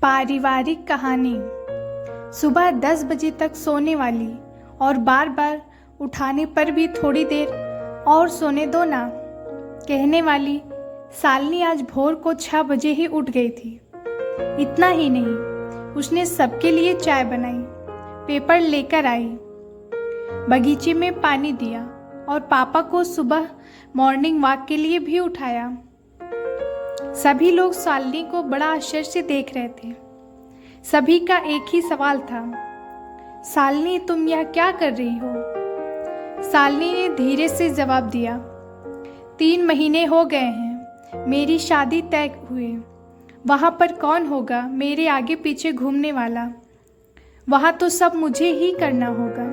पारिवारिक कहानी। सुबह 10 बजे तक सोने वाली और बार बार उठाने पर भी थोड़ी देर और सोने दो ना कहने वाली शालिनी आज भोर को 6 बजे ही उठ गई थी। इतना ही नहीं, उसने सबके लिए चाय बनाई, पेपर लेकर आई, बगीचे में पानी दिया और पापा को सुबह मॉर्निंग वॉक के लिए भी उठाया। सभी लोग शालिनी को बड़ा आश्चर्य से देख रहे थे। सभी का एक ही सवाल था, शालिनी तुम यह क्या कर रही हो? शालिनी ने धीरे से जवाब दिया, 3 महीने हो गए हैं मेरी शादी तय हुए। वहाँ पर कौन होगा मेरे आगे पीछे घूमने वाला? वहाँ तो सब मुझे ही करना होगा।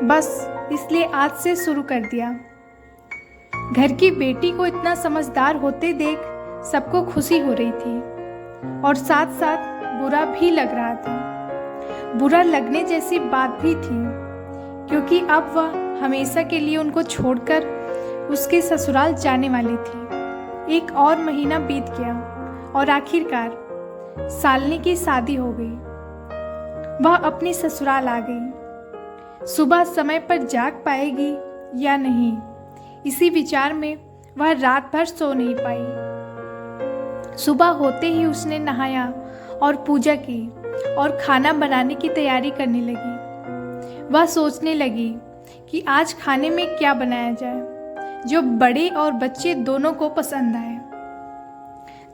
बस इसलिए आज से शुरू कर दिया। घर की बेटी को इतना समझदार होते देख सबको खुशी हो रही थी और साथ साथ बुरा भी लग रहा था। बुरा लगने जैसी बात भी थी क्योंकि अब वह हमेशा के लिए उनको छोड़कर उसके ससुराल जाने वाली थी। 1 और महीना बीत गया और आखिरकार शालिनी की शादी हो गई। वह अपने ससुराल आ गई। सुबह समय पर जाग पाएगी या नहीं, इसी विचार में वह रात भर सो नहीं पाई। सुबह होते ही उसने नहाया और पूजा की और खाना बनाने की तैयारी करने लगी। वह सोचने लगी कि आज खाने में क्या बनाया जाए जो बड़े और बच्चे दोनों को पसंद आए।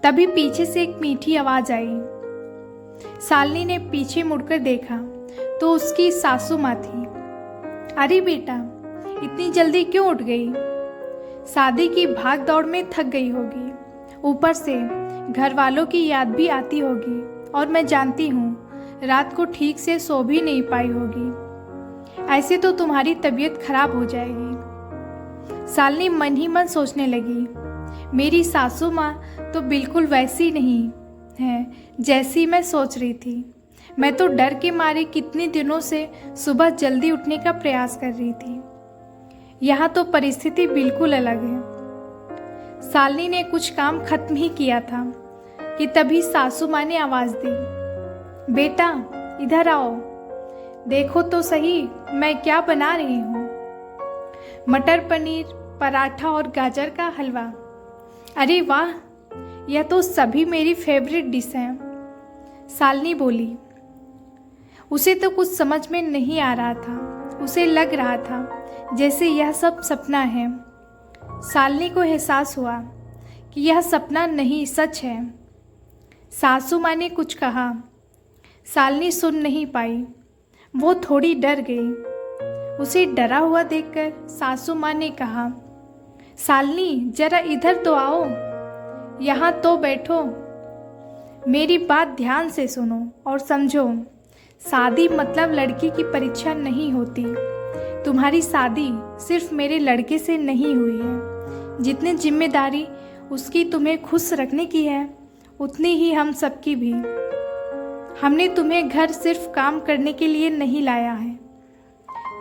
तभी पीछे से एक मीठी आवाज आई। शालिनी ने पीछे मुड़कर देखा तो उसकी सासू माँ थी। अरे बेटा, इतनी जल्दी क्यों उठ गई? शादी की भाग दौड़ में थक गई होगी, ऊपर से घर वालों की याद भी आती होगी और मैं जानती हूँ रात को ठीक से सो भी नहीं पाई होगी। ऐसे तो तुम्हारी तबीयत खराब हो जाएगी। शालिनी मन ही मन सोचने लगी, मेरी सासू माँ तो बिल्कुल वैसी नहीं है जैसी मैं सोच रही थी। मैं तो डर के मारे कितने दिनों से सुबह जल्दी उठने का प्रयास कर रही थी। यहाँ तो परिस्थिति बिल्कुल अलग है। शालिनी ने कुछ काम खत्म ही किया था कि तभी सासू माँ ने आवाज दी, बेटा इधर आओ, देखो तो सही मैं क्या बना रही हूँ। मटर पनीर, पराठा और गाजर का हलवा। अरे वाह, यह तो सभी मेरी फेवरेट डिश है। शालिनी बोली। उसे तो कुछ समझ में नहीं आ रहा था। उसे लग रहा था जैसे यह सब सपना है। शालिनी को एहसास हुआ कि यह सपना नहीं, सच है। सासू माँ ने कुछ कहा, शालिनी सुन नहीं पाई। वो थोड़ी डर गई। उसे डरा हुआ देखकर सासू माँ ने कहा, शालिनी जरा इधर तो आओ, यहाँ तो बैठो। मेरी बात ध्यान से सुनो और समझो, शादी मतलब लड़की की परीक्षा नहीं होती। तुम्हारी शादी सिर्फ मेरे लड़के से नहीं हुई है। जितनी जिम्मेदारी उसकी तुम्हें खुश रखने की है, उतनी ही हम सबकी भी। हमने तुम्हें घर सिर्फ काम करने के लिए नहीं लाया है।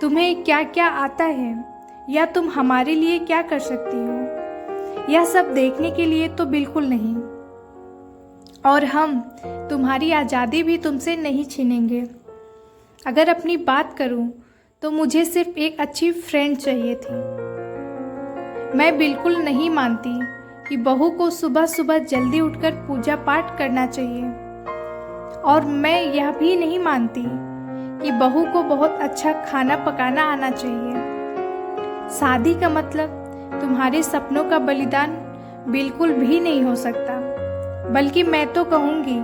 तुम्हें क्या क्या आता है या तुम हमारे लिए क्या कर सकती हो, यह सब देखने के लिए तो बिल्कुल नहीं। और हम तुम्हारी आज़ादी भी तुमसे नहीं छीनेंगे। अगर अपनी बात करूं तो मुझे सिर्फ एक अच्छी फ्रेंड चाहिए थी। मैं बिल्कुल नहीं मानती कि बहू को सुबह सुबह जल्दी उठकर पूजा पाठ करना चाहिए, और मैं यह भी नहीं मानती कि बहू को बहुत अच्छा खाना पकाना आना चाहिए। शादी का मतलब तुम्हारे सपनों का बलिदान बिल्कुल भी नहीं हो सकता, बल्कि मैं तो कहूँगी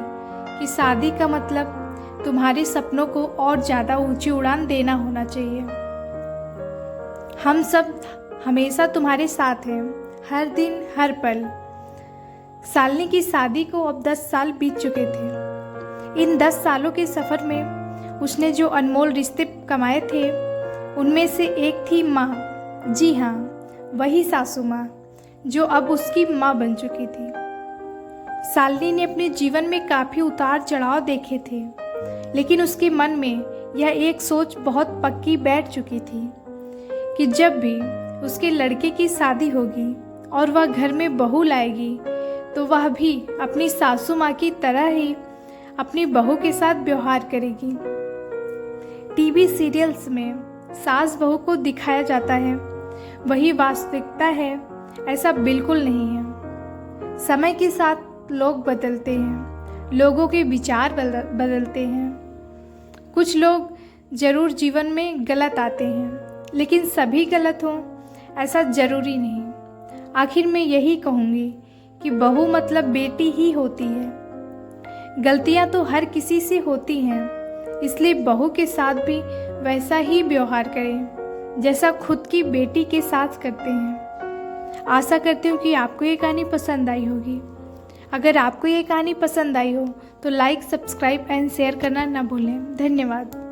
कि शादी का मतलब तुम्हारे सपनों को और ज़्यादा ऊंची उड़ान देना होना चाहिए। हम सब हमेशा तुम्हारे साथ हैं, हर दिन हर पल। शालिनी की शादी को अब 10 साल बीत चुके थे। इन 10 सालों के सफ़र में उसने जो अनमोल रिश्ते कमाए थे, उनमें से एक थी माँ। जी हाँ, वही सासू माँ जो अब उसकी माँ बन चुकी थी। शालिनी ने अपने जीवन में काफ़ी उतार चढ़ाव देखे थे, लेकिन उसके मन में यह एक सोच बहुत पक्की बैठ चुकी थी कि जब भी उसके लड़के की शादी होगी और वह घर में बहू लाएगी तो वह भी अपनी सासू माँ की तरह ही अपनी बहू के साथ व्यवहार करेगी। टीवी सीरियल्स में सास बहू को दिखाया जाता है, वही वास्तविकता है ऐसा बिल्कुल नहीं है। समय के साथ लोग बदलते हैं, लोगों के विचार बदलते हैं। कुछ लोग ज़रूर जीवन में गलत आते हैं, लेकिन सभी गलत हों ऐसा ज़रूरी नहीं। आखिर मैं यही कहूँगी कि बहू मतलब बेटी ही होती है। गलतियाँ तो हर किसी से होती हैं, इसलिए बहू के साथ भी वैसा ही व्यवहार करें जैसा खुद की बेटी के साथ करते हैं। आशा करती हूँ कि आपको ये कहानी पसंद आई होगी। अगर आपको ये कहानी पसंद आई हो तो लाइक, सब्सक्राइब एंड शेयर करना ना भूलें। धन्यवाद।